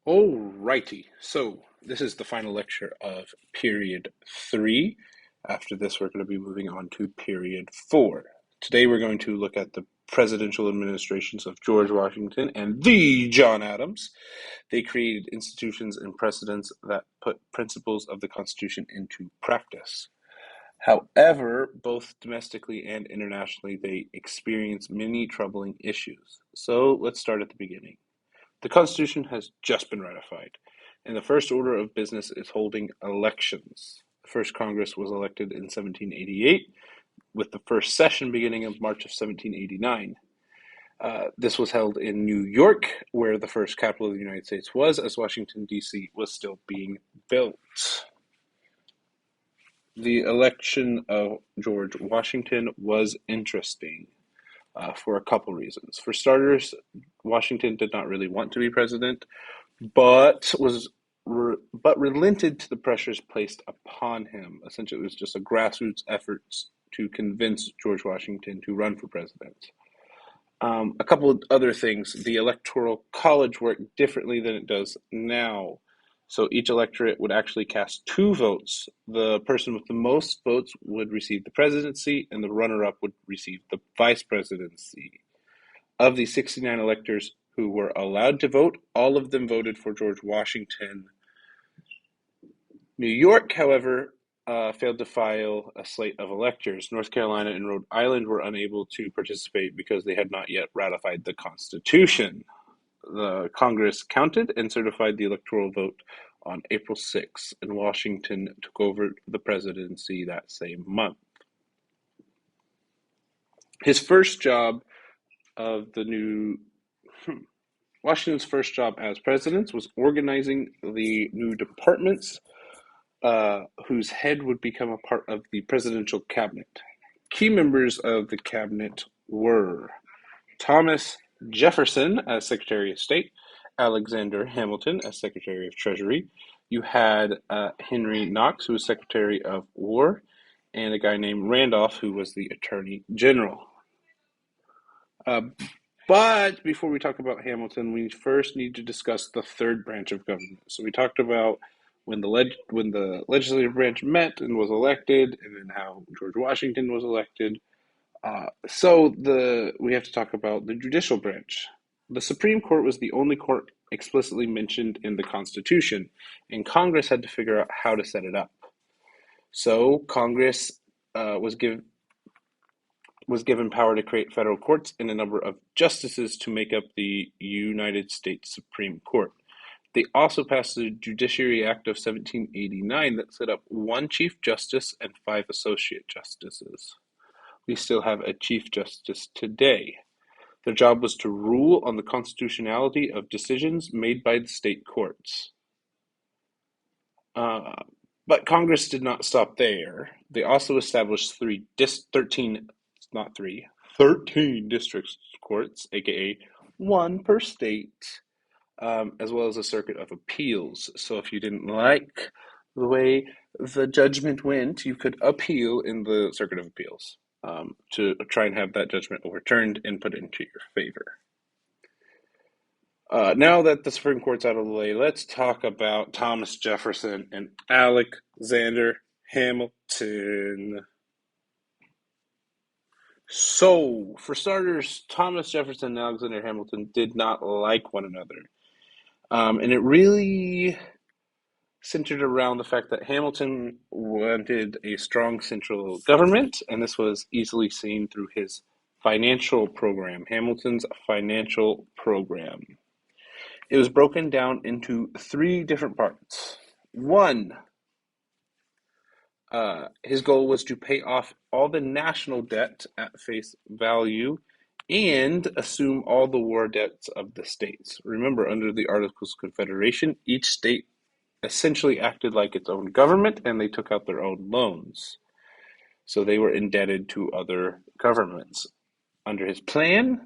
Alrighty, so this is the final lecture of period 3. After this, we're going to be moving on to period 4. Today, we're going to look at the presidential administrations of George Washington and the John Adams. They created institutions and precedents that put principles of the Constitution into practice. However, both domestically and internationally, they experienced many troubling issues. So let's start at the beginning. The Constitution has just been ratified, and the first order of business is holding elections. The first Congress was elected in 1788, with the first session beginning in March of 1789. This was held in New York, where the first capital of the United States was, as Washington, D.C. was still being built. The election of George Washington was interesting for a couple reasons. For starters, Washington did not really want to be president, but relented to the pressures placed upon him. Essentially, it was just a grassroots effort to convince George Washington to run for president. A couple of other things. The Electoral College worked differently than it does now. So each electorate would actually cast 2 votes. The person with the most votes would receive the presidency, and the runner-up would receive the vice presidency. Of the 69 electors who were allowed to vote, all of them voted for George Washington. New York, however, failed to file a slate of electors. North Carolina and Rhode Island were unable to participate because they had not yet ratified the Constitution. The Congress counted and certified the electoral vote on April 6, and Washington took over the presidency that same month. His first job of the new Washington's first job as president was organizing the new departments, whose head would become a part of the presidential cabinet. Key members of the cabinet were Thomas Jefferson as Secretary of State, Alexander Hamilton as Secretary of Treasury. You had Henry Knox, who was Secretary of War, and a guy named Randolph, who was the Attorney General. But before we talk about Hamilton, we first need to discuss the third branch of government. So we talked about when the legislative branch met and was elected, and then how George Washington was elected. We have to talk about the judicial branch. The Supreme Court was the only court explicitly mentioned in the Constitution, and Congress had to figure out how to set it up. So Congress was given power to create federal courts and a number of justices to make up the United States Supreme Court. They also passed the Judiciary Act of 1789 that set up 1 Chief Justice and 5 Associate Justices. We still have a Chief Justice today. Their job was to rule on the constitutionality of decisions made by the state courts. But Congress did not stop there. They also established 13 district courts, aka 1 per state, as well as a circuit of appeals. So if you didn't like the way the judgment went, you could appeal in the circuit of appeals to try and have that judgment overturned and put into your favor. Now that the Supreme Court's out of the way, let's talk about Thomas Jefferson and Alexander Hamilton. So, for starters, Thomas Jefferson and Alexander Hamilton did not like one another. And it really centered around the fact that Hamilton wanted a strong central government, and this was easily seen through his financial program, Hamilton's financial program. It was broken down into 3 different parts. 1, his goal was to pay off all the national debt at face value and assume all the war debts of the states. Remember, under the Articles of Confederation, each state essentially acted like its own government, and they took out their own loans. So they were indebted to other governments. Under his plan,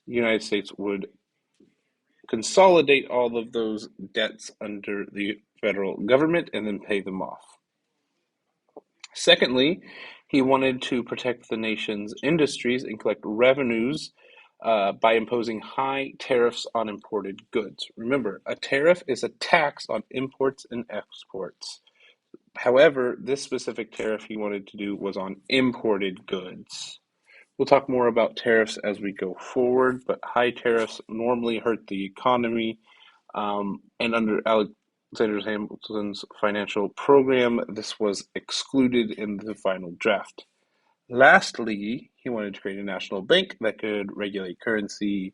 the United States would consolidate all of those debts under the federal government and then pay them off. Secondly, he wanted to protect the nation's industries and collect revenues by imposing high tariffs on imported goods. Remember, a tariff is a tax on imports and exports. However, this specific tariff he wanted to do was on imported goods. We'll talk more about tariffs as we go forward, but high tariffs normally hurt the economy. And under Alexander Hamilton's financial program, this was excluded in the final draft. Lastly, he wanted to create a national bank that could regulate currency,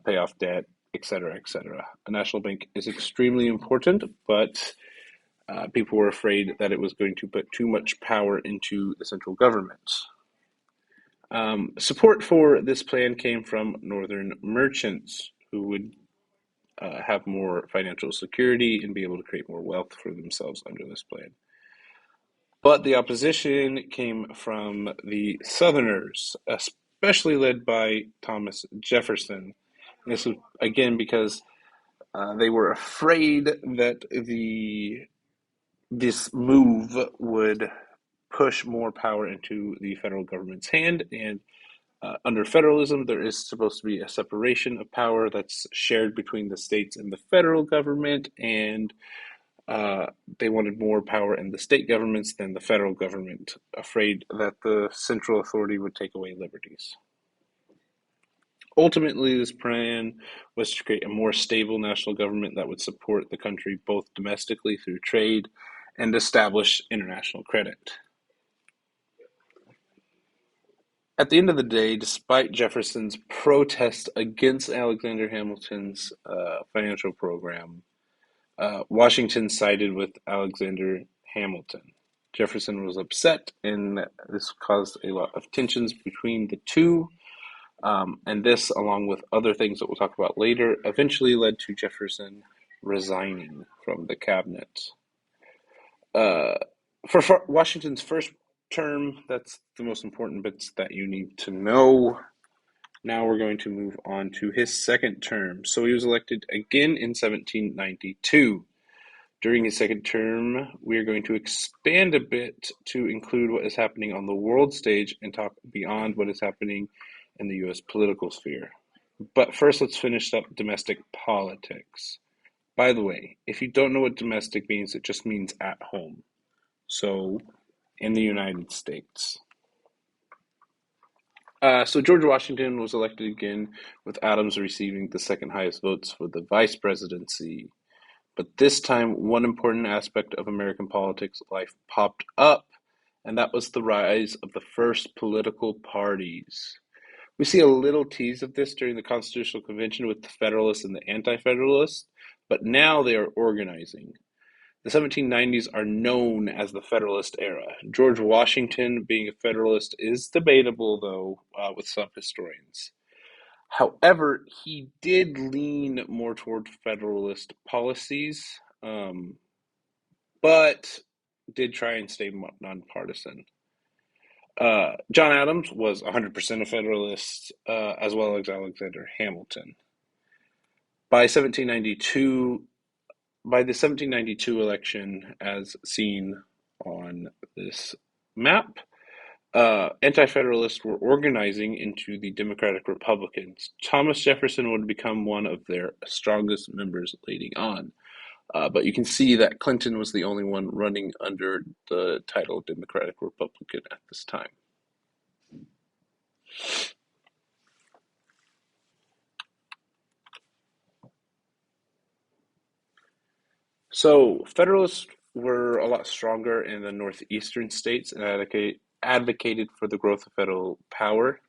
pay off debt, etc., etc. A national bank is extremely important, but people were afraid that it was going to put too much power into the central government. Support for this plan came from northern merchants who would have more financial security and be able to create more wealth for themselves under this plan. But the opposition came from the Southerners, especially led by Thomas Jefferson. This was, again, because they were afraid that this move would push more power into the federal government's hand. And under federalism, there is supposed to be a separation of power that's shared between the states and the federal government. And they wanted more power in the state governments than the federal government, afraid that the central authority would take away liberties. Ultimately, this plan was to create a more stable national government that would support the country both domestically through trade and establish international credit. At the end of the day, despite Jefferson's protest against Alexander Hamilton's financial program, Washington sided with Alexander Hamilton. Jefferson was upset, and this caused a lot of tensions between the two. And this, along with other things that we'll talk about later, eventually led to Jefferson resigning from the cabinet. For Washington's first term, that's the most important bits that you need to know. Now we're going to move on to his second term. So he was elected again in 1792. During his second term, we are going to expand a bit to include what is happening on the world stage and talk beyond what is happening in the U.S. political sphere. But first, let's finish up domestic politics. By the way, if you don't know what domestic means, it just means at home. So, in the United States. So George Washington was elected again, with Adams receiving the second highest votes for the vice presidency. But this time, one important aspect of American politics life popped up, and that was the rise of the first political parties. We see a little tease of this during the Constitutional Convention with the Federalists and the Anti-Federalists, but now they are organizing. The 1790s are known as the Federalist era. George Washington being a Federalist is debatable, though, with some historians. However, he did lean more toward Federalist policies, but did try and stay nonpartisan. John Adams was 100% a Federalist, as well as Alexander Hamilton. By the 1792 election, as seen on this map, Anti-Federalists were organizing into the Democratic Republicans. Thomas Jefferson would become one of their strongest members leading on. But you can see that Clinton was the only one running under the title Democratic Republican at this time. So Federalists were a lot stronger in the northeastern states and advocated for the growth of federal power.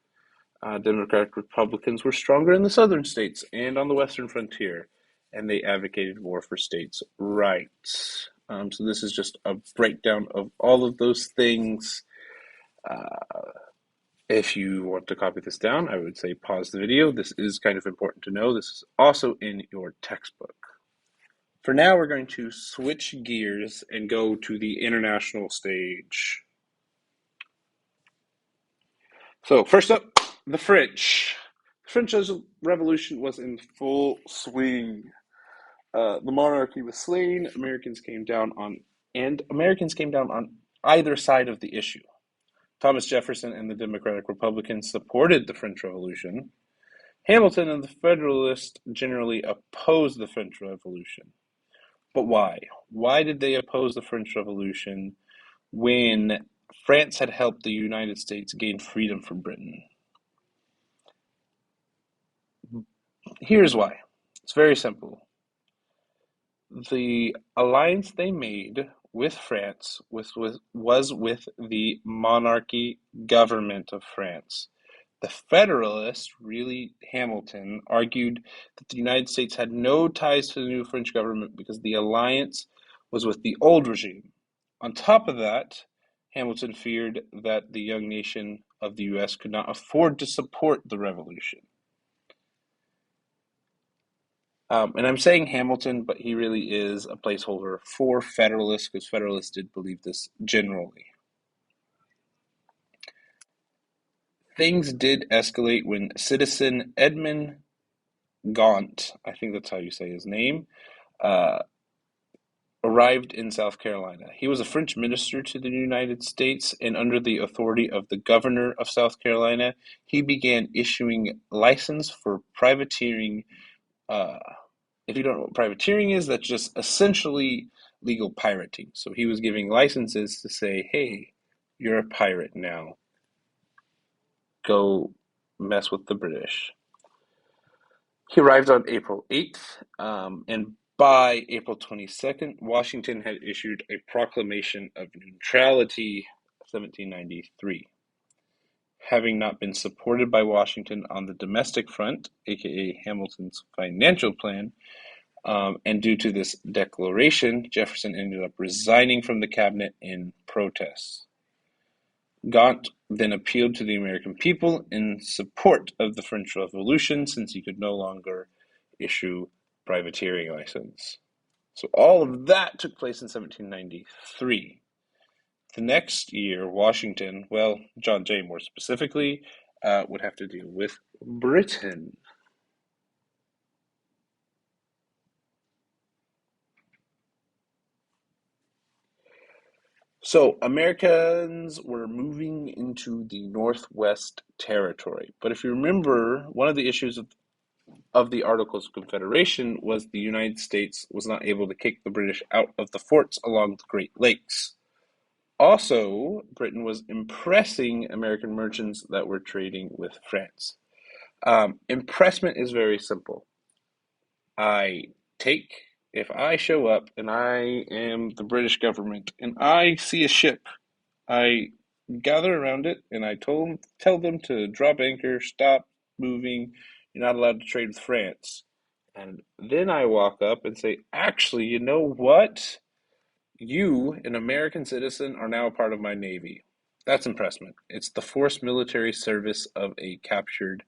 Democratic Republicans were stronger in the southern states and on the western frontier, and they advocated more for states' rights. So this is just a breakdown of all of those things. If you want to copy this down, I would say pause the video. This is kind of important to know. This is also in your textbook. For now, we're going to switch gears and go to the international stage. So first up, the French. The French Revolution was in full swing. The monarchy was slain. Americans came down on either side of the issue. Thomas Jefferson and the Democratic Republicans supported the French Revolution. Hamilton and the Federalists generally opposed the French Revolution. But why? Why did they oppose the French Revolution when France had helped the United States gain freedom from Britain? Here's why. It's very simple. The alliance they made with France was with the monarchy government of France. The Federalists, really Hamilton, argued that the United States had no ties to the new French government because the alliance was with the old regime. On top of that, Hamilton feared that the young nation of the U.S. could not afford to support the revolution. And I'm saying Hamilton, but he really is a placeholder for Federalists because Federalists did believe this generally. Things did escalate when citizen Edmund Gaunt, I think that's how you say his name, uh, arrived in South Carolina. He was a French minister to the United States, and under the authority of the governor of South Carolina, he began issuing license for privateering. Uh, if you don't know what privateering is, that's just essentially legal pirating. So he was giving licenses to say, hey, you're a pirate now. Go mess with the British. He arrived on April 8th, and by April 22nd, Washington had issued a proclamation of neutrality, 1793. Having not been supported by Washington on the domestic front, aka Hamilton's financial plan, and due to this declaration, Jefferson ended up resigning from the cabinet in protest. Gaunt then appealed to the American people in support of the French Revolution since he could no longer issue privateering license. So all of that took place in 1793. The next year, Washington, well, John Jay more specifically, would have to deal with Britain. So Americans were moving into the Northwest Territory. But if you remember, one of the issues of the Articles of Confederation was the United States was not able to kick the British out of the forts along the Great Lakes. Also, Britain was impressing American merchants that were trading with France. Impressment is very simple. I take, if I show up and I am the British government and I see a ship, I gather around it and I tell them to drop anchor, stop moving. You're not allowed to trade with France. And then I walk up and say, actually, you know what? You, an American citizen, are now a part of my Navy. That's impressment. It's the forced military service of a captured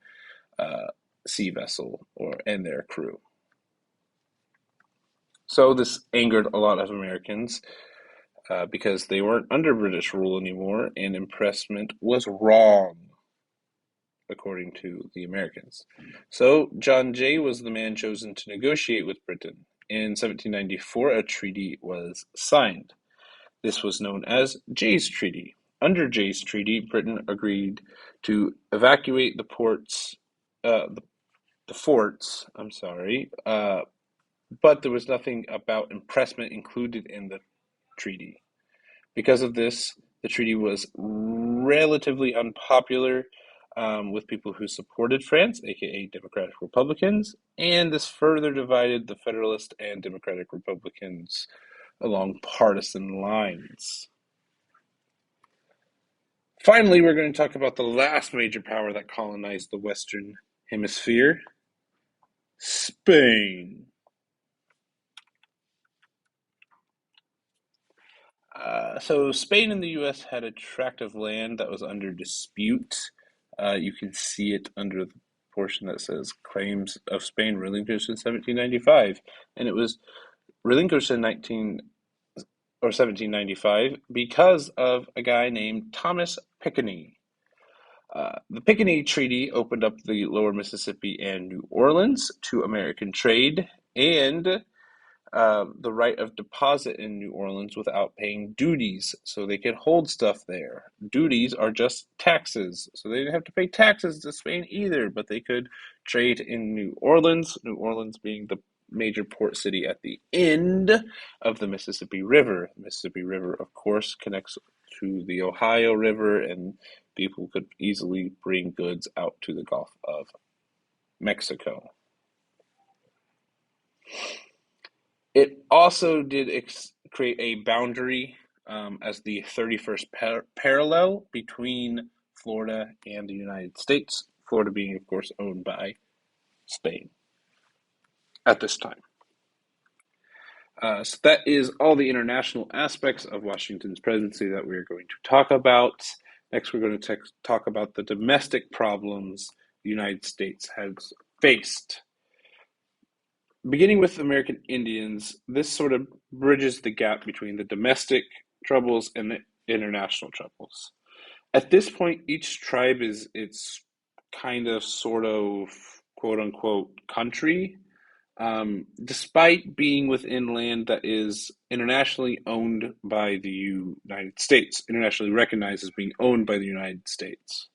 uh, sea vessel and their crew. So this angered a lot of Americans because they weren't under British rule anymore, and impressment was wrong, according to the Americans. So John Jay was the man chosen to negotiate with Britain. In 1794, a treaty was signed. This was known as Jay's Treaty. Under Jay's Treaty, Britain agreed to evacuate the forts. I'm sorry, but there was nothing about impressment included in the treaty. Because of this, the treaty was relatively unpopular with people who supported France, aka Democratic Republicans, and this further divided the Federalist and Democratic Republicans along partisan lines. Finally, we're going to talk about the last major power that colonized the Western Hemisphere, Spain. So Spain and the U.S. had a tract of land that was under dispute. You can see it under the portion that says claims of Spain relinquished in 1795, and it was relinquished in 1795 because of a guy named Thomas Pinckney. The Pinckney Treaty opened up the lower Mississippi and New Orleans to American trade, and the right of deposit in New Orleans without paying duties, so they could hold stuff there. Duties are just taxes, so they didn't have to pay taxes to Spain either, but they could trade in New Orleans, New Orleans being the major port city at the end of the Mississippi River. The Mississippi River, of course, connects to the Ohio River, and people could easily bring goods out to the Gulf of Mexico. It also did create a boundary as the 31st parallel between Florida and the United States, Florida being, of course, owned by Spain at this time. So that is all the international aspects of Washington's presidency that we're going to talk about. Next, we're going to talk about the domestic problems the United States has faced. Beginning with American Indians, this sort of bridges the gap between the domestic troubles and the international troubles. At this point, each tribe is its kind of, sort of, quote unquote, country, despite being within land that is internationally owned by the United States, internationally recognized as being owned by the United States.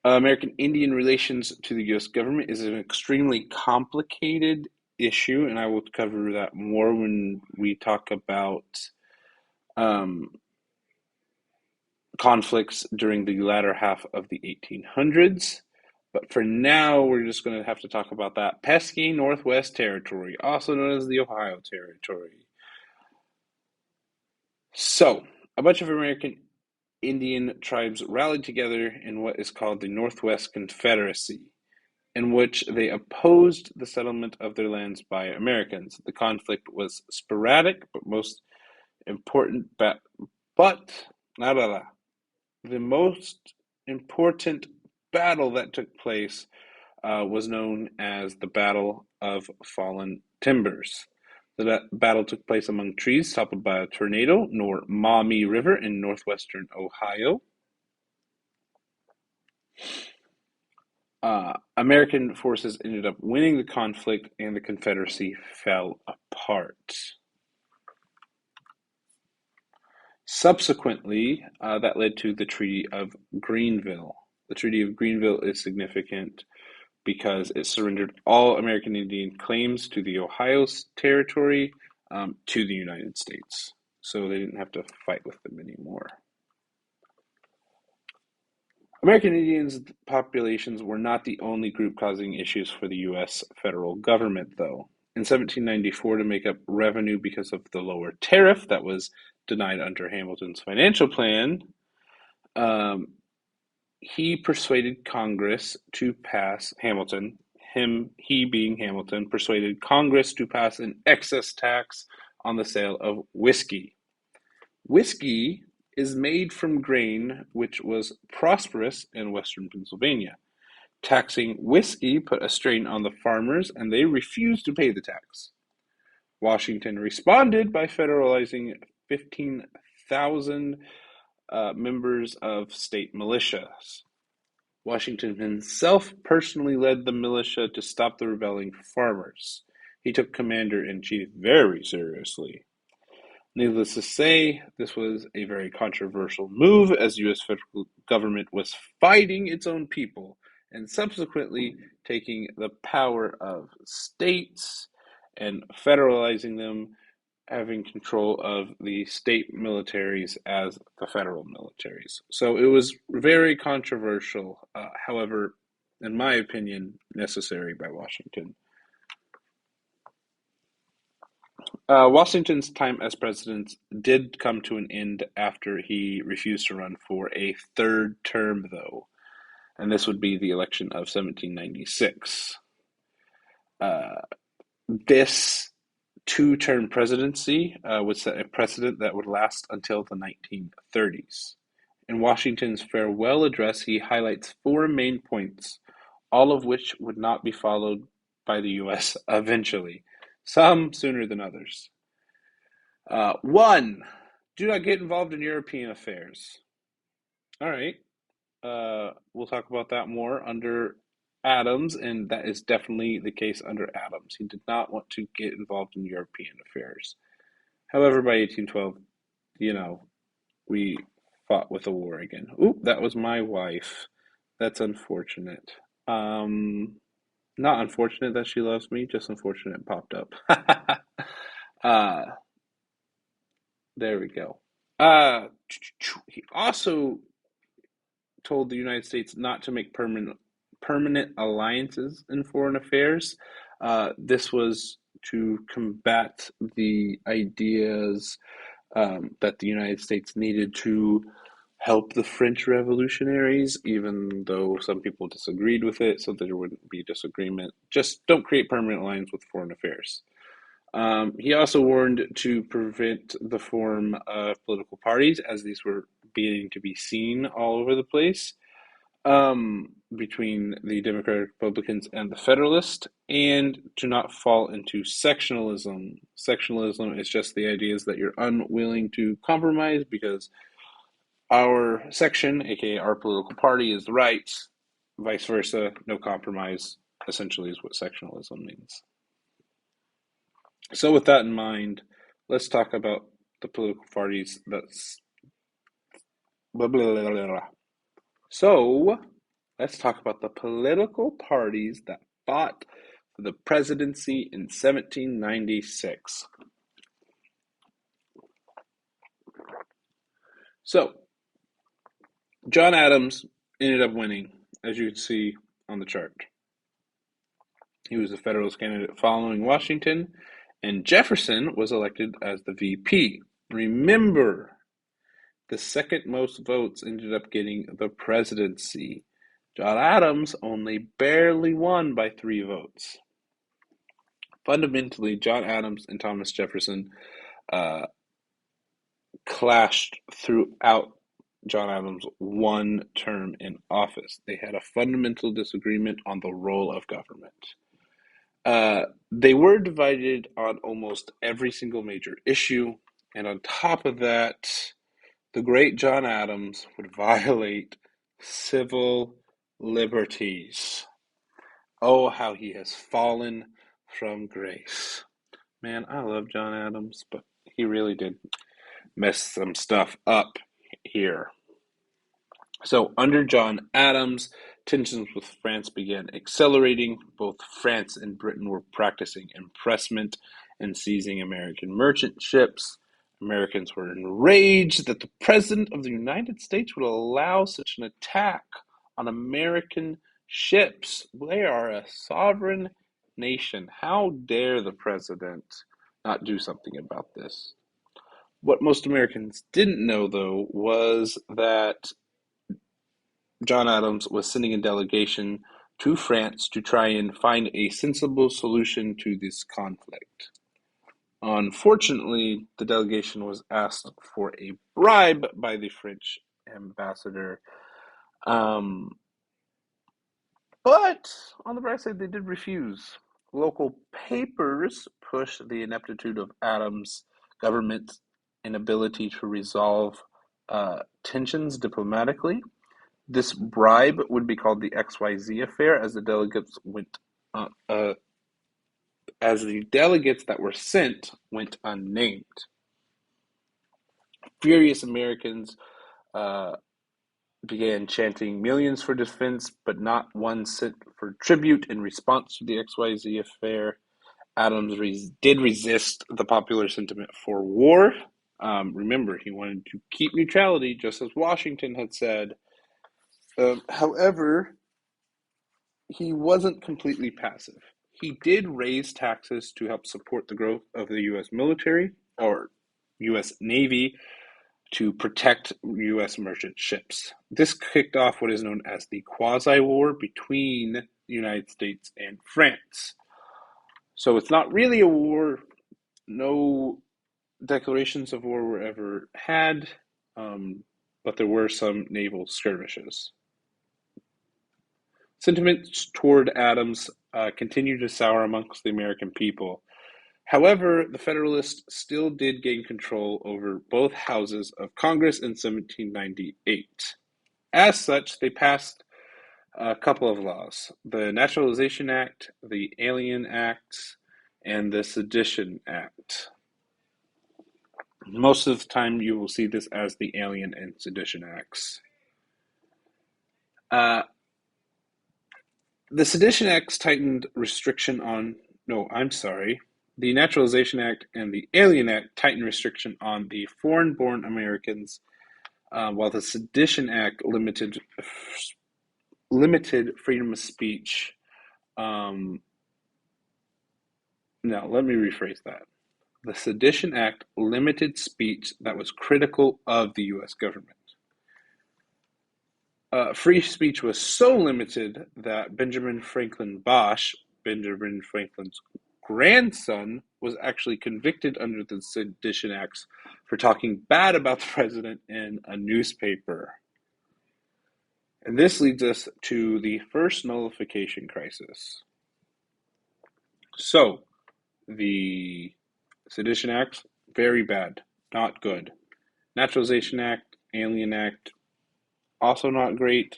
American Indian relations to the U.S. government is an extremely complicated issue, and I will cover that more when we talk about conflicts during the latter half of the 1800s. But for now, we're just going to have to talk about that pesky Northwest Territory, also known as the Ohio Territory. So, a bunch of American Indian tribes rallied together in what is called the Northwest Confederacy, in which they opposed the settlement of their lands by Americans. The conflict was sporadic, but most important. The most important battle that took place was known as the Battle of Fallen Timbers. The battle took place among trees toppled by a tornado near Maumee River in northwestern Ohio. American forces ended up winning the conflict, and the Confederacy fell apart. Subsequently, that led to the Treaty of Greenville. The Treaty of Greenville is significant because it surrendered all American Indian claims to the Ohio Territory to the United States. So they didn't have to fight with them anymore. American Indians populations were not the only group causing issues for the U.S. federal government, though. In 1794, to make up revenue because of the lower tariff that was denied under Hamilton's financial plan, he persuaded Congress to pass he being Hamilton, persuaded Congress to pass an excess tax on the sale of whiskey. Whiskey is made from grain which was prosperous in western Pennsylvania. Taxing whiskey put a strain on the farmers, and they refused to pay the tax. Washington responded by federalizing 15,000 members of state militias. Washington himself personally led the militia to stop the rebelling farmers. He took commander-in-chief very seriously. Needless to say, this was a very controversial move, as the U.S. federal government was fighting its own people and subsequently taking the power of states and federalizing them, having control of the state militaries as the federal militaries. So it was very controversial, however, in my opinion, necessary by Washington. Washington's time as president did come to an end after he refused to run for a third term, though, and this would be the election of 1796. This two-term presidency would set a precedent that would last until the 1930s. In Washington's farewell address, he highlights four main points, all of which would not be followed by the U.S. eventually, some sooner than others. 1, do not get involved in European affairs. All right. We'll talk about that more under Adams, and that is definitely the case under Adams. He did not want to get involved in European affairs. However, by 1812, you know, we fought with a war again. Oop, that was my wife. That's unfortunate. Um, Not unfortunate that she loves me, just unfortunate it popped up. uh, there we go. He also told the United States not to make permanent alliances in foreign affairs. This was to combat the ideas that the United States needed to help the French revolutionaries, even though some people disagreed with it, so there wouldn't be disagreement. Just don't create permanent alliance with foreign affairs. He also warned to prevent the form of political parties, as these were beginning to be seen all over the place between the Democratic Republicans and the Federalists, and to not fall into sectionalism. Sectionalism is just the ideas that you're unwilling to compromise because our section, aka our political party, is the right, vice versa, no compromise, essentially, is what sectionalism means. So, with that in mind, let's talk about the political parties that's blah, blah, blah, blah, blah. So, let's talk about the political parties that fought for the presidency in 1796. So, John Adams ended up winning, as you can see on the chart. He was the Federalist candidate following Washington, and Jefferson was elected as the VP. Remember, the second most votes ended up getting the presidency. John Adams only barely won by 3 votes. Fundamentally, John Adams and Thomas Jefferson uh, clashed throughout John Adams' one term in office. They had a fundamental disagreement on the role of government. They were divided on almost every single major issue, and on top of that, the great John Adams would violate civil liberties. Oh, how he has fallen from grace. Man, I love John Adams, but he really did mess some stuff up here. So, under John Adams, tensions with France began accelerating. Both France and Britain were practicing impressment and seizing American merchant ships. Americans were enraged that the President of the United States would allow such an attack on American ships. They are a sovereign nation. How dare the President not do something about this? What most Americans didn't know, though, was that John Adams was sending a delegation to France to try and find a sensible solution to this conflict. Unfortunately, the delegation was asked for a bribe by the French ambassador. Um, but on the bright side, they did refuse. Local papers pushed the ineptitude of Adams' government's inability to resolve tensions diplomatically. This bribe would be called the XYZ affair, uh, uh, as the delegates that were sent went unnamed. Furious Americans uh, began chanting millions for defense, but not one cent for tribute in response to the XYZ affair. Adams did resist the popular sentiment for war. Remember, he wanted to keep neutrality, just as Washington had said. However, he wasn't completely passive. He did raise taxes to help support the growth of the U.S. military or U.S. Navy to protect U.S. merchant ships. This kicked off what is known as the quasi-war between the United States and France. So it's not really a war. No declarations of war were ever had, but there were some naval skirmishes. Sentiments toward Adams continued to sour amongst the American people. However, the Federalists still did gain control over both houses of Congress in 1798. As such, they passed A couple of laws: the Naturalization Act, the Alien Act, and the Sedition Act. Most of the time, you will see this as the Alien and Sedition Acts. Uh, the Sedition Acts tightened restriction on. No, I'm sorry. The Naturalization Act and the Alien Act tightened restriction on the foreign-born Americans, while the Sedition Act limited freedom of speech. Um, Now, let me rephrase that. The Sedition Act limited speech that was critical of the U.S. government. Free speech was so limited that Benjamin Franklin Bosch, Benjamin Franklin's grandson, was actually convicted under the Sedition Acts for talking bad about the president in a newspaper. And this leads us to the first nullification crisis. So, the Sedition Acts, very bad, not good. Naturalization Act, Alien Act, also not great,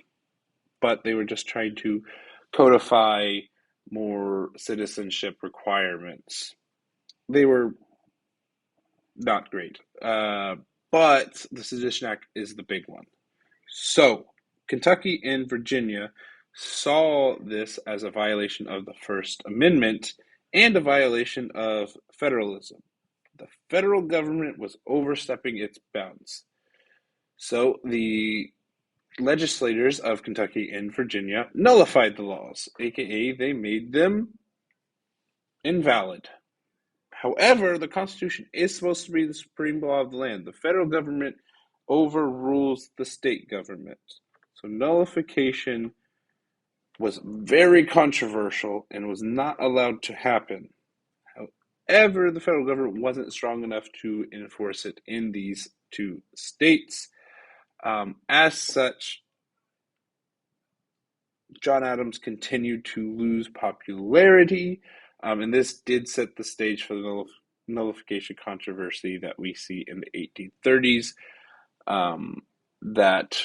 but they were just trying to codify more citizenship requirements. They were not great. But the Sedition Act is the big one. So, Kentucky and Virginia saw this as a violation of the First Amendment and a violation of federalism. The federal government was overstepping its bounds. So the legislators of Kentucky and Virginia nullified the laws, aka they made them invalid. However, the Constitution is supposed to be the supreme law of the land. The federal government overrules the state government. So nullification was very controversial and was not allowed to happen. However, the federal government wasn't strong enough to enforce it in these two states. As such, John Adams continued to lose popularity, and this did set the stage for the nullification controversy that we see in the 1830s, that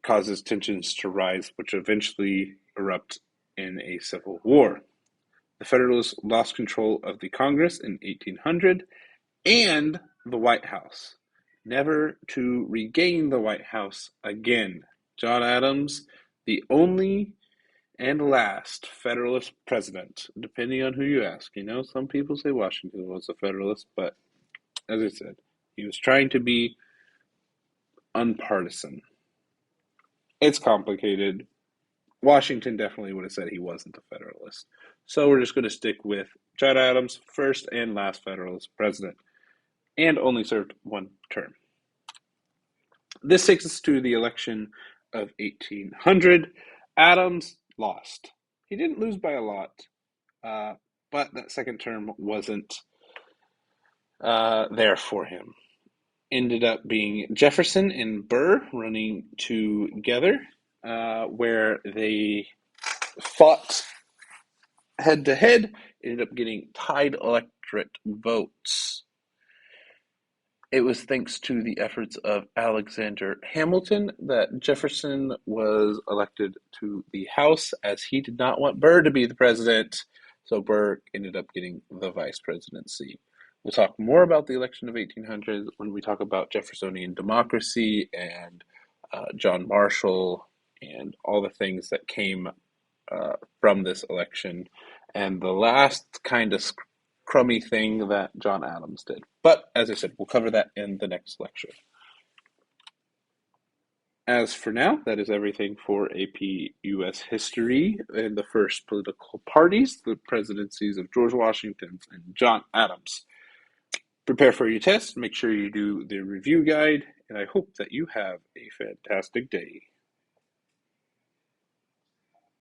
causes tensions to rise, which eventually erupt in a civil war. The Federalists lost control of the Congress in 1800 and the White House, never to regain the White House again. John Adams, the only and last Federalist president, depending on who you ask. You know, some people say Washington was a Federalist, but as I said, he was trying to be unpartisan. It's complicated. Washington definitely would have said he wasn't a Federalist. So we're just going to stick with John Adams, first and last Federalist president, and only served one term. This takes us to the election of 1800. Adams lost. He didn't lose by a lot, but that second term wasn't there for him. Ended up being Jefferson and Burr running together, where they fought head to head, ended up getting tied electorate votes. It was thanks to the efforts of Alexander Hamilton that Jefferson was elected to the House, as he did not want Burr to be the president, so Burr ended up getting the vice presidency. We'll talk more about the election of 1800 when we talk about Jeffersonian democracy and John Marshall and all the things that came from this election, and the last kind of crummy thing that John Adams did. But as I said, we'll cover that in the next lecture. As for now, that is everything for AP US history and the first political parties, the presidencies of George Washington and John Adams. Prepare for your test, make sure you do the review guide, and I hope that you have a fantastic day.